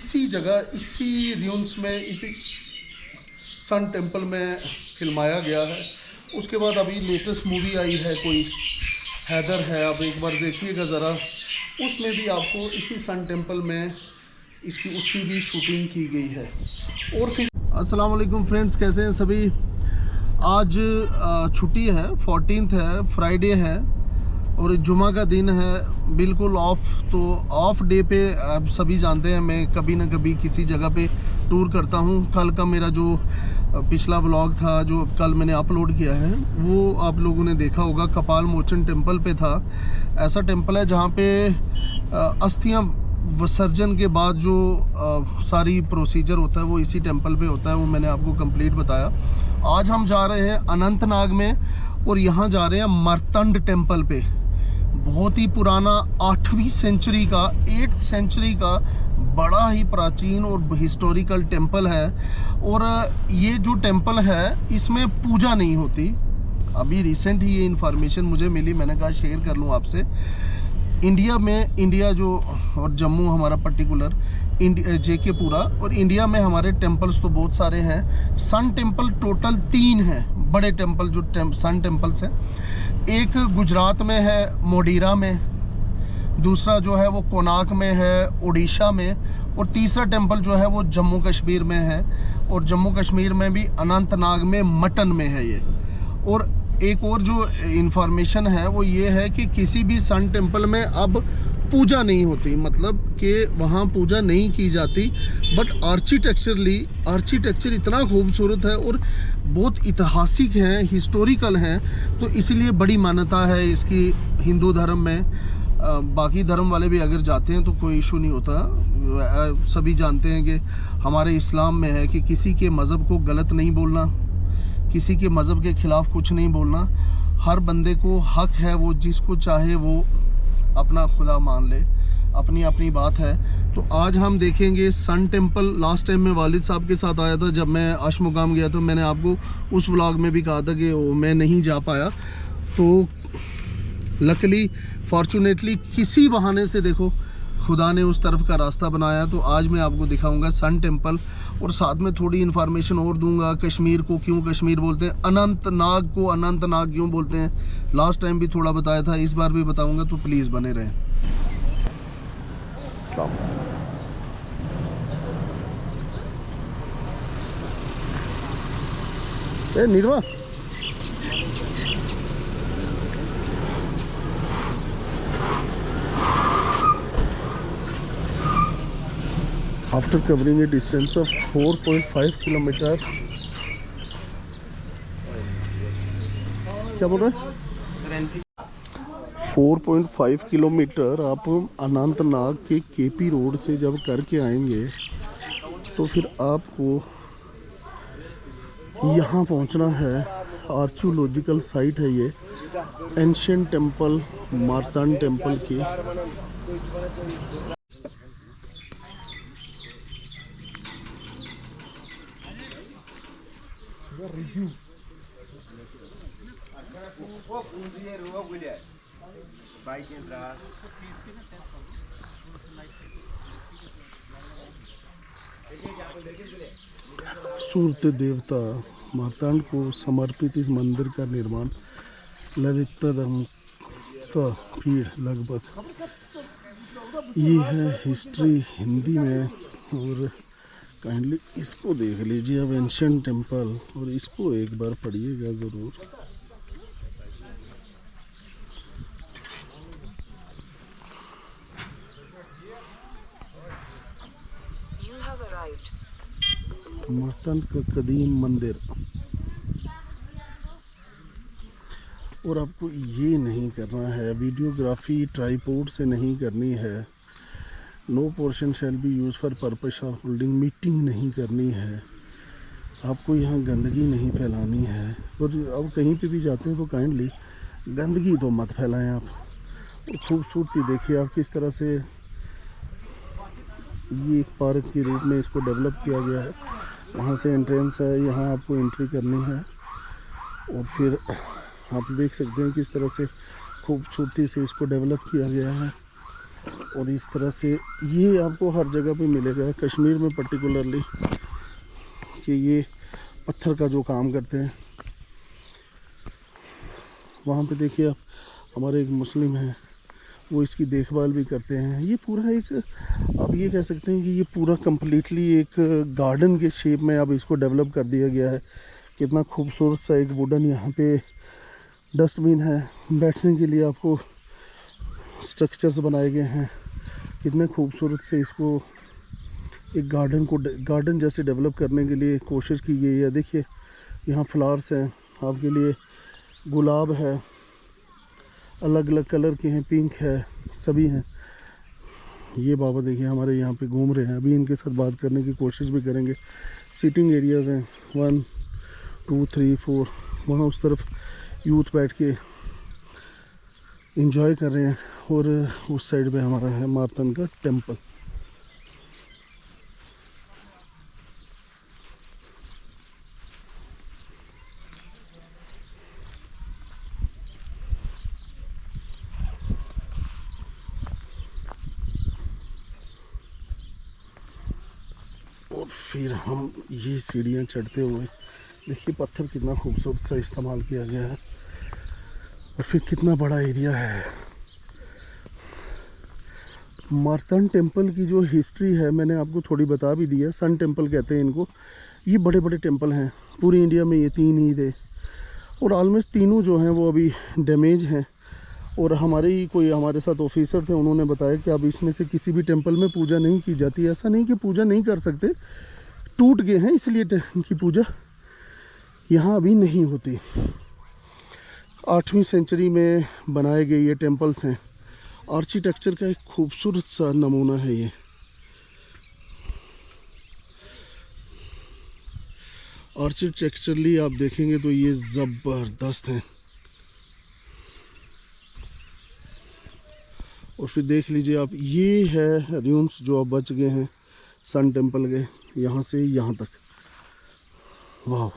इसी जगह, इसी र्यून्स में, इसी सन टेम्पल में फिल्माया गया है। उसके बाद अभी लेटेस्ट मूवी आई है कोई, हैदर है, आप एक बार देखिएगा ज़रा, उसमें भी आपको इसी सन टेम्पल में उसकी भी शूटिंग की गई है। और फिर अस्सलाम वालेकुम फ्रेंड्स, कैसे हैं सभी। आज छुट्टी है, 14th है, फ्राइडे है और जुमा का दिन है, बिल्कुल ऑफ। तो ऑफ डे पे आप सभी जानते हैं मैं कभी ना कभी किसी जगह पे टूर करता हूँ। कल का मेरा जो पिछला व्लॉग था जो कल मैंने अपलोड किया है वो आप लोगों ने देखा होगा, कपाल मोचन टेम्पल पे था। ऐसा टेम्पल है जहाँ पे अस्थियाँ विसर्जन के बाद जो सारी प्रोसीजर होता है वो इसी टेम्पल पे होता है, वो मैंने आपको कंप्लीट बताया। आज हम जा रहे हैं अनंतनाग में और यहाँ जा रहे हैं मार्तंड टेम्पल पे। बहुत ही पुराना 8वीं सेंचुरी का, 8th सेंचुरी का बड़ा ही प्राचीन और हिस्टोरिकल टेम्पल है। और ये जो टेम्पल है इसमें पूजा नहीं होती। अभी रिसेंट ही ये इन्फॉर्मेशन मुझे मिली, मैंने कहा शेयर कर लूँ आपसे। इंडिया जो और जम्मू हमारा पर्टिकुलर JK पूरा, और इंडिया में हमारे टेम्पल्स तो बहुत सारे हैं। सन टेम्पल टोटल 3 हैं बड़े टेम्पल जो सन टेम्पल्स हैं। एक गुजरात में है मोढेरा में, दूसरा जो है वो कोणार्क में है उड़ीसा में, और तीसरा टेम्पल जो है वो जम्मू कश्मीर में है। और जम्मू कश्मीर में भी अनंतनाग में मटन में है ये। और एक और जो इन्फॉर्मेशन है वो ये है कि किसी भी सन टेम्पल में अब पूजा नहीं होती, मतलब कि वहाँ पूजा नहीं की जाती। बट आर्किटेक्चर इतना खूबसूरत है और बहुत ऐतिहासिक है, हिस्टोरिकल हैं, तो इसलिए बड़ी मान्यता है इसकी हिंदू धर्म में। बाकी धर्म वाले भी अगर जाते हैं तो कोई इशू नहीं होता। सभी जानते हैं कि हमारे इस्लाम में है कि किसी के मज़हब को गलत नहीं बोलना, किसी के मज़हब के ख़िलाफ़ कुछ नहीं बोलना। हर बंदे को हक है, वो जिसको चाहे वो अपना खुदा मान ले, अपनी अपनी बात है। तो आज हम देखेंगे सन टेम्पल। लास्ट टाइम मैं वालिद साहब के साथ आया था, जब मैं अशमुकाम गया था, मैंने आपको उस व्लॉग में भी कहा था कि मैं नहीं जा पाया। तो लकीली फॉर्चुनेटली किसी बहाने से देखो खुदा ने उस तरफ का रास्ता बनाया। तो आज मैं आपको दिखाऊंगा सन टेम्पल और साथ में थोड़ी इन्फॉर्मेशन और दूंगा। कश्मीर को क्यों कश्मीर बोलते हैं, अनंतनाग को अनंतनाग क्यों बोलते हैं, लास्ट टाइम भी थोड़ा बताया था, इस बार भी बताऊंगा, तो प्लीज़ बने रहें। निर्वा After covering a distance of 4.5 kilometre, क्या बोल रहे हैं, 4.5 किलोमीटर आप अनंतनाग के KP रोड से जब करके आएंगे तो फिर आपको यहाँ पहुँचना है। आर्कियोलॉजिकल साइट है ये, एंशिएंट टेम्पल, मार्तंड टेम्पल की। सूरत देवता मार्तंड को समर्पित इस मंदिर का निर्माण ललिता धर्मता पीढ़ लगभग, ये है हिस्ट्री हिंदी में। और काइंडली इसको देख लीजिए अब, एंशिएंट टेम्पल, और इसको एक बार पढ़िएगा ज़रूर। मार्तंड का कदीम मंदिर। और आपको ये नहीं करना है, वीडियोग्राफी ट्राईपोड से नहीं करनी है। No portion shall be use for purpose of holding, meeting नहीं करनी है। आपको यहाँ गंदगी नहीं फैलानी है। और अब कहीं पे भी जाते हैं तो काइंडली गंदगी तो मत फैलाएं आप। और खूबसूरती देखिए आप किस तरह से ये एक पार्क के रूप में इसको डेवलप किया गया है। वहाँ से एंट्रेंस है, यहाँ आपको एंट्री करनी है। और फिर आप देख सकते हैं किस तरह से खूबसूरती से इसको डेवलप किया गया है। और इस तरह से ये आपको हर जगह पे मिलेगा, कश्मीर में पर्टिकुलरली, कि ये पत्थर का जो काम करते हैं। वहाँ पे देखिए आप, हमारे एक मुस्लिम हैं, वो इसकी देखभाल भी करते हैं। ये पूरा एक, आप ये कह सकते हैं कि ये पूरा कंप्लीटली एक गार्डन के शेप में अब इसको डेवलप कर दिया गया है। कितना खूबसूरत सा एक वुडन यहाँ पे डस्टबिन है, बैठने के लिए आपको स्ट्रक्चर्स बनाए गए हैं। कितने खूबसूरत से इसको एक गार्डन को गार्डन जैसे डेवलप करने के लिए कोशिश की गई है। देखिए यहाँ फ्लावर्स हैं आपके लिए, गुलाब है, अलग अलग कलर के हैं, पिंक है, सभी हैं। ये बाबा देखिए हमारे यहाँ पे घूम रहे हैं, अभी इनके साथ बात करने की कोशिश भी करेंगे। सीटिंग एरियाज़ हैं 1 2 3 4, वहाँ उस तरफ यूथ बैठ के इंजॉय कर रहे हैं, और उस साइड पे हमारा है मार्तन का टेम्पल। और फिर हम ये सीढ़ियाँ चढ़ते हुए, देखिए पत्थर कितना खूबसूरत सा इस्तेमाल किया गया है, और फिर कितना बड़ा एरिया है। मार्तन टेम्पल की जो हिस्ट्री है मैंने आपको थोड़ी बता भी दी है। सन टेम्पल कहते हैं इनको। ये बड़े बड़े टेम्पल हैं, पूरी इंडिया में ये 3 ही थे, और ऑलमोस्ट तीनों जो हैं वो अभी डैमेज हैं। और हमारे ही कोई हमारे साथ ऑफिसर थे, उन्होंने बताया कि अब इसमें से किसी भी टेम्पल में पूजा नहीं की जाती। ऐसा नहीं कि पूजा नहीं कर सकते, टूट गए हैं इसलिए की पूजा यहाँ अभी नहीं होती। 8वीं सेंचुरी में बनाए गए ये टेम्पल्स हैं। आर्किटेक्चर का एक खूबसूरत सा नमूना है ये। आर्किटेक्चरली आप देखेंगे तो ये ज़बरदस्त है। और फिर देख लीजिए आप, ये है रूम्स जो अब बच गए हैं सन टेम्पल के, यहाँ से यहाँ तक। वाह,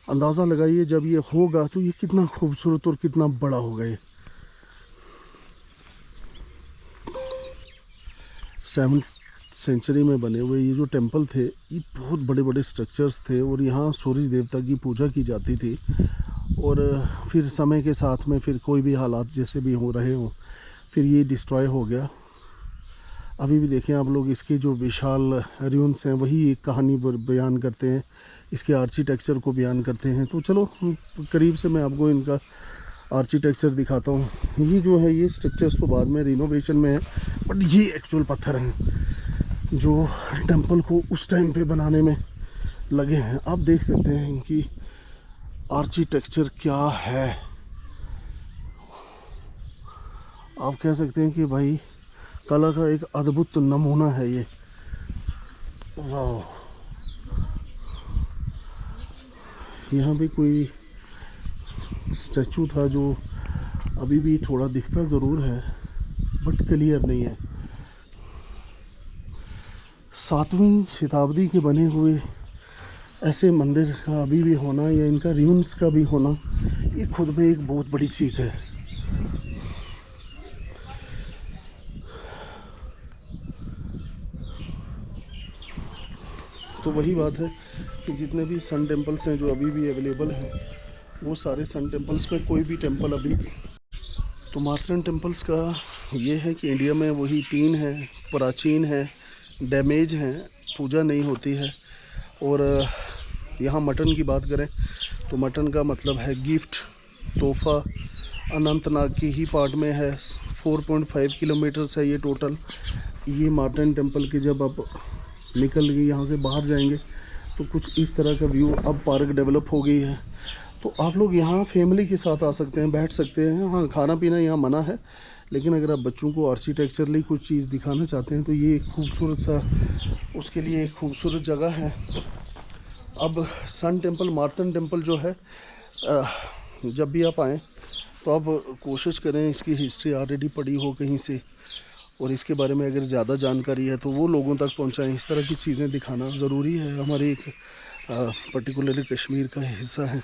अंदाज़ा लगाइए जब ये होगा तो ये कितना खूबसूरत और कितना बड़ा होगा। ये 7th सेंचुरी में बने हुए ये जो टेम्पल थे, ये बहुत बड़े बड़े स्ट्रक्चर्स थे, और यहाँ सूरज देवता की पूजा की जाती थी। और फिर समय के साथ में फिर कोई भी हालात जैसे भी हो रहे हों, फिर ये डिस्ट्रॉय हो गया। अभी भी देखें आप लोग, इसके जो विशाल रूइंस हैं वही एक कहानी बयान करते हैं, इसके आर्किटेक्चर को बयान करते हैं। तो चलो करीब से मैं आपको इनका आर्किटेक्चर दिखाता हूँ। ये जो है ये स्ट्रक्चर्स तो बाद में रिनोवेशन में है, बट ये एक्चुअल पत्थर हैं जो टेम्पल को उस टाइम पे बनाने में लगे हैं। आप देख सकते हैं इनकी आर्किटेक्चर क्या है। आप कह सकते हैं कि भाई कला का एक अद्भुत नमूना है ये। वाह, यहाँ पे कोई स्टैचू था जो अभी भी थोड़ा दिखता ज़रूर है, बट क्लियर नहीं है। 7वीं शताब्दी के बने हुए ऐसे मंदिर का अभी भी होना, या इनका रूइंस का भी होना, ये खुद में एक बहुत बड़ी चीज़ है। तो वही बात है कि जितने भी सन टेम्पल्स हैं जो अभी भी अवेलेबल हैं, वो सारे सन टेम्पल्स में कोई भी टेम्पल अभी, तो मार्तन टेम्पल्स का ये है कि इंडिया में वही 3 हैं, प्राचीन हैं, डैमेज हैं, पूजा नहीं होती है। और यहाँ मटन की बात करें तो मटन का मतलब है गिफ्ट, तोहफा। अनंतनाग की ही पार्ट में है, 4.5 किलोमीटर्स है ये टोटल। ये मार्तन टेम्पल के जब आप निकल के यहाँ से बाहर जाएंगे तो कुछ इस तरह का व्यू। अब पार्क डेवलप हो गई है, तो आप लोग यहाँ फैमिली के साथ आ सकते हैं, बैठ सकते हैं। हाँ, खाना पीना यहाँ मना है, लेकिन अगर आप बच्चों को आर्किटेक्चरली कुछ चीज़ दिखाना चाहते हैं तो ये एक खूबसूरत सा, उसके लिए एक खूबसूरत जगह है। अब सन टेम्पल, मार्तन टेम्पल जो है, जब भी आप आएँ तो आप कोशिश करें इसकी हिस्ट्री ऑलरेडी पढ़ी हो कहीं से, और इसके बारे में अगर ज़्यादा जानकारी है तो वो लोगों तक पहुंचाएं। इस तरह की चीज़ें दिखाना ज़रूरी है, हमारे एक पर्टिकुलरली कश्मीर का हिस्सा है।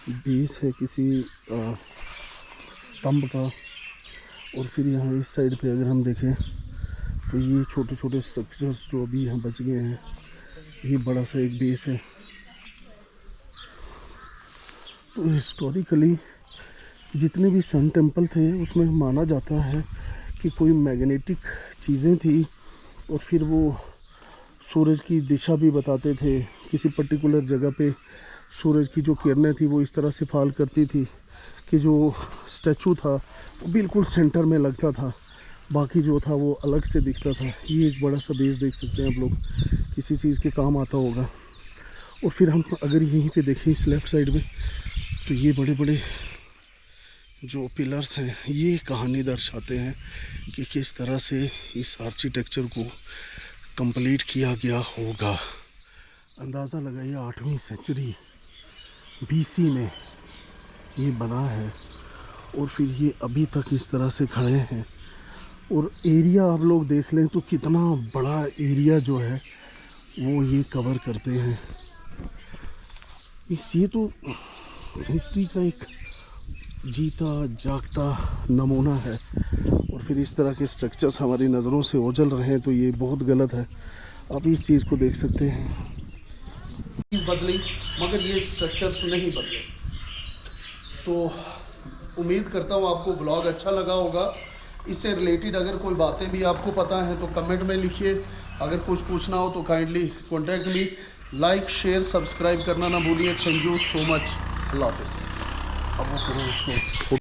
बेस है किसी स्तंभ का। और फिर यहाँ इस साइड पे अगर हम देखें तो ये छोटे छोटे स्ट्रक्चर्स जो अभी यहाँ बच गए हैं, ये बड़ा सा एक बेस है। तो हिस्टोरिकली जितने भी सन टेम्पल थे उसमें माना जाता है कि कोई मैग्नेटिक चीज़ें थी और फिर वो सूरज की दिशा भी बताते थे। किसी पर्टिकुलर जगह पे सूरज की जो किरणें थी वो इस तरह से फॉल करती थी कि जो स्टैचू था वो बिल्कुल सेंटर में लगता था, बाकी जो था वो अलग से दिखता था। ये एक बड़ा सा बेस देख सकते हैं आप लोग, किसी चीज़ के काम आता होगा। और फिर हम अगर यहीं पे देखें इस लेफ़्ट साइड में तो ये बड़े बड़े जो पिलर्स हैं ये कहानी दर्शाते हैं कि किस तरह से इस आर्किटेक्चर को कंप्लीट किया गया होगा। अंदाज़ा लगाइए 8वीं सेंचुरी BC में ये बना है और फिर ये अभी तक इस तरह से खड़े हैं। और एरिया आप लोग देख लें तो कितना बड़ा एरिया जो है वो ये कवर करते हैं। ये तो हिस्ट्री का एक जीता जागता नमूना है। और फिर इस तरह के स्ट्रक्चर्स हमारी नज़रों से ओझल रहे हैं तो ये बहुत गलत है। आप इस चीज़ को देख सकते हैं, चीज़ बदली मगर ये स्ट्रक्चर्स नहीं बदले। तो उम्मीद करता हूँ आपको ब्लॉग अच्छा लगा होगा। इससे रिलेटेड अगर कोई बातें भी आपको पता हैं तो कमेंट में लिखिए। अगर कुछ पूछना हो तो kindly contact me. Like share subscribe करना ना भूलिए। Thank you so much. अल्लाह हाफ़िज़। अब वो करो इसको।